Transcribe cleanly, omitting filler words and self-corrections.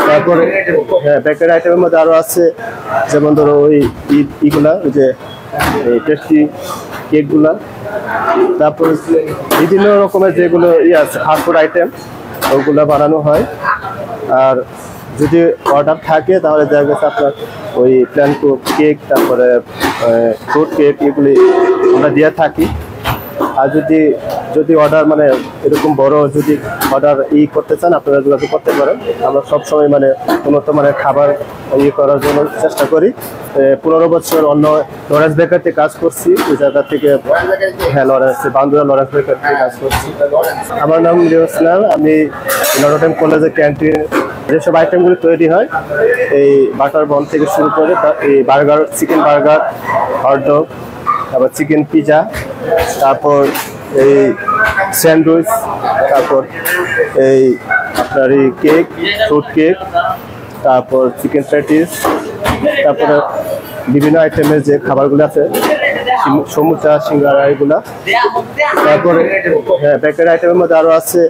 তারপরে হ্যাঁ বেকারি আইটেমের মধ্যে আরো আছে, যেমন ধরো ওই ইগুলা ওই যে টেস্টি কেকগুলা, তারপর বিভিন্ন রকমের যেগুলো আছে ফাস্টফুড আইটেম ওগুলা বানানো হয়। আর যদি অর্ডার থাকে তাহলে দেখা গেছে আপনার ওই প্ল্যান কেক, তারপরে ফ্রুট কেক এগুলি আমরা দিয়ে থাকি। আর যদি যদি অর্ডার মানে এরকম বড় যদি অর্ডার করতে চান আপনারা যোগাযোগ করতে পারেন। আমরা সবসময় মানে উন্নত মানের খাবার করার জন্য চেষ্টা করি। 15 বছর অন্য লরেন্স বেকারিতে কাজ করছি, ওই জায়গা থেকে হ্যাঁ লরেন্স বান্দুরা লরেন্স বেকারিতে কাজ করছি। আমার নাম লিওসনাল, আমি নটরডেম কলেজের ক্যান্টিন যেসব আইটেমগুলো তৈরি হয় এই বাটার বন থেকে শুরু করে এই বার্গার, চিকেন বার্গার, হটডগ, তারপর চিকেন পিজা, তারপর এই স্যান্ডউইচ, তারপর এই আপনার এই কেক, ফ্রুট কেক, তারপর চিকেন প্যাটিস, তারপরে বিভিন্ন আইটেমের যে খাবারগুলো আছে সমুচা, সিঙ্গারা এগুলা। তারপরে হ্যাঁ বেকারি আইটেমের মধ্যে আরো আছে